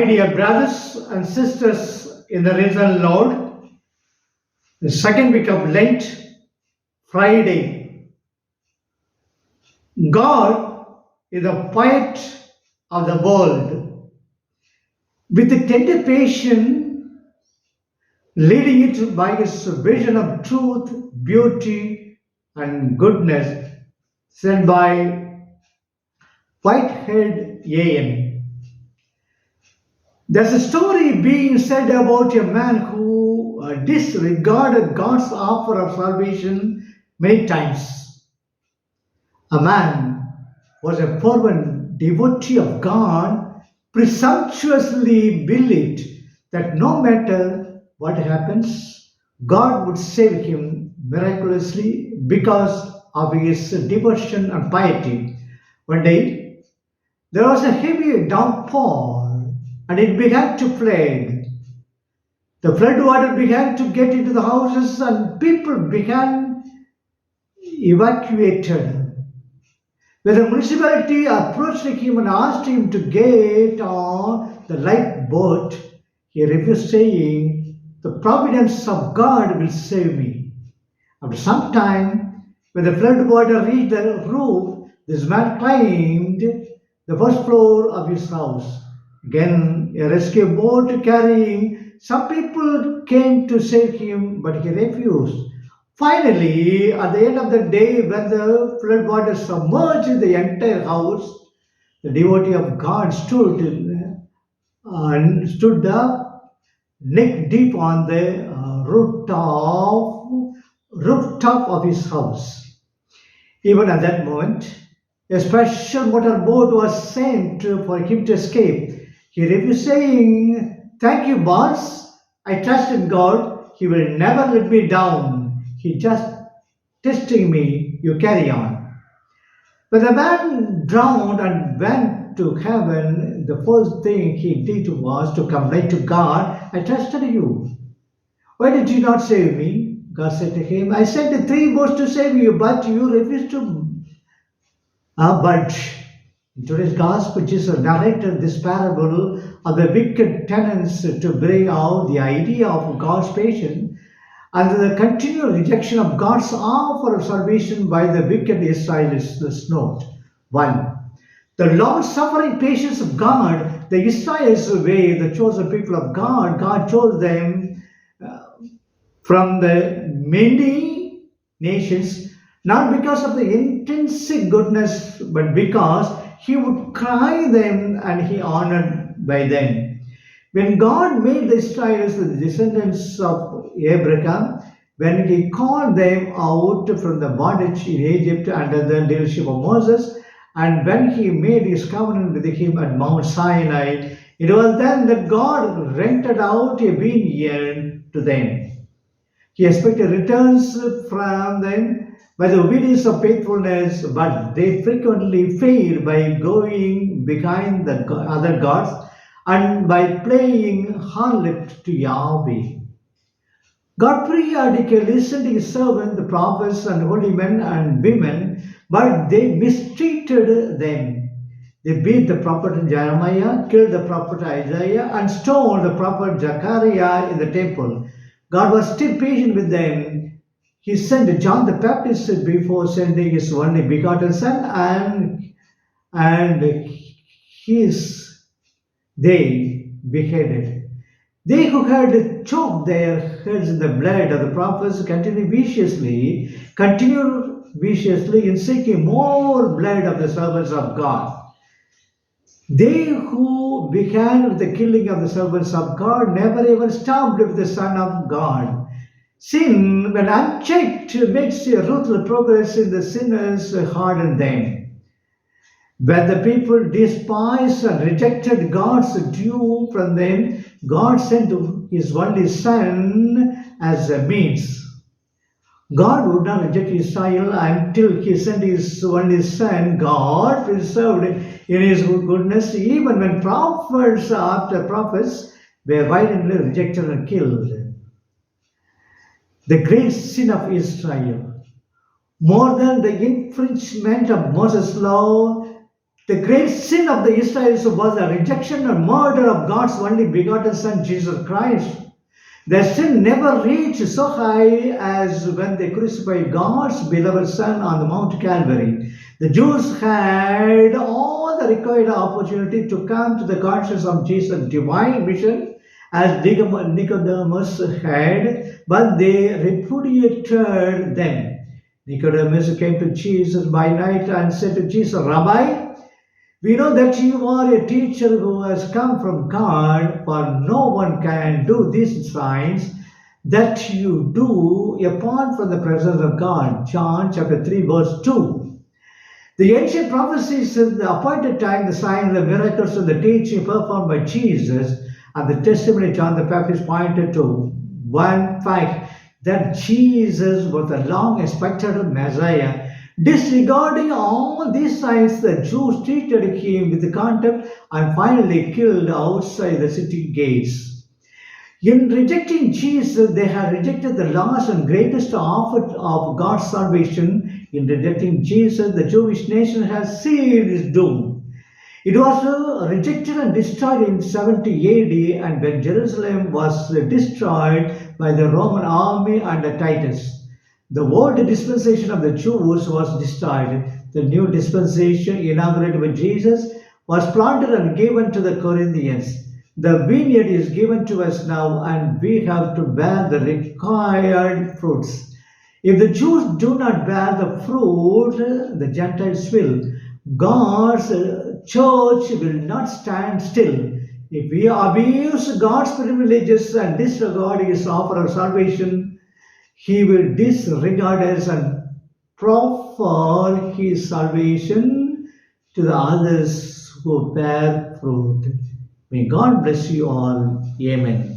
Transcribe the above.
My dear brothers and sisters in the risen Lord, the second week of Lent, Friday, God is the poet of the world with a tender passion, leading it by his vision of truth, beauty, and goodness, sent by Whitehead A.M. There's a story being said about a man who disregarded God's offer of salvation many times. A man was a fervent devotee of God, presumptuously believed that no matter what happens, God would save him miraculously because of his devotion and piety. One day, there was a heavy downpour and it began to flood. The flood water began to get into the houses and people began evacuated. When the municipality approached him and asked him to get on the lifeboat, he refused, saying, "The providence of God will save me." After some time, when the flood water reached the roof, this man climbed the first floor of his house. Again, a rescue boat carrying some people came to save him, but he refused. Finally, at the end of the day, when the floodwaters submerged the entire house, the devotee of God stood up, neck deep on the rooftop of his house. Even at that moment, a special motorboat was sent for him to escape. He refused, saying, "Thank you, boss. I trust in God. He will never let me down. He just testing me. You carry on." When the man drowned and went to heaven, the first thing he did was to complain to God, "I trusted you. Why did you not save me?" God said to him, "I sent 3 boats to save you, but you refused to but in today's gospel, Jesus narrated this parable of the wicked tenants to bring out the idea of God's patience and the continual rejection of God's offer of salvation by the wicked Israelites. Let's note 1. The long-suffering patience of God. The Israelites were the chosen people of God. God chose them from the many nations, not because of the intrinsic goodness, but because he would cry them and he honored by them. When God made the Israelites the descendants of Abraham, when he called them out from the bondage in Egypt under the leadership of Moses, and when he made his covenant with him at Mount Sinai, it was then that God rented out a vineyard to them. He expected returns from them by the obedience of faithfulness, but they frequently failed by going behind the other gods and by playing harlot to Yahweh. God periodically sent his servants, the prophets and holy men and women, but they mistreated them. They beat the prophet Jeremiah, killed the prophet Isaiah, and stoned the prophet Zechariah in the temple. God was still patient with them. He sent John the Baptist before sending his only begotten Son, and they beheaded. They who had choked their heads in the blood of the prophets continued viciously in seeking more blood of the servants of God. They who began with the killing of the servants of God never ever stopped with the Son of God. Sin, when unchecked, makes a ruthless progress in the sinners harden them. When the people despised and rejected God's due from them, God sent his only Son as a means. God would not reject Israel until he sent his only Son. God preserved in his goodness even when prophets after prophets were violently rejected and killed. The great sin of Israel, more than the infringement of Moses' law, The great sin of the Israelites was the rejection and murder of God's only begotten Son, Jesus Christ. Their sin never reached so high as when they crucified God's beloved Son on the Mount Calvary. The Jews had all the required opportunity to come to the consciousness of Jesus' divine mission as Nicodemus had, but they repudiated them. Nicodemus came to Jesus by night and said to Jesus, Rabbi, we know that you are a teacher who has come from God, for no one can do these signs that you do apart from the presence of God. John chapter 3, verse 2. The ancient prophecies in the appointed time, the signs, the miracles, and the teaching performed by Jesus, and the testimony John the Baptist pointed to one fact that Jesus was the long expected Messiah. Disregarding all these signs, the Jews treated him with contempt and finally killed outside the city gates. In rejecting Jesus, they had rejected the last and greatest offer of God's salvation. In rejecting Jesus, the Jewish nation has sealed its doom. It was rejected and destroyed in 70 AD, and when Jerusalem was destroyed by the Roman army under Titus. The old dispensation of the Jews was destroyed. The new dispensation, inaugurated by Jesus, was planted and given to the Corinthians. The vineyard is given to us now, and we have to bear the required fruits. If the Jews do not bear the fruit, the Gentiles will. God's church will not stand still. If we abuse God's privileges and disregard His offer of salvation, He will disregard us and proffer His salvation to the others who bear fruit. May God bless you all. Amen.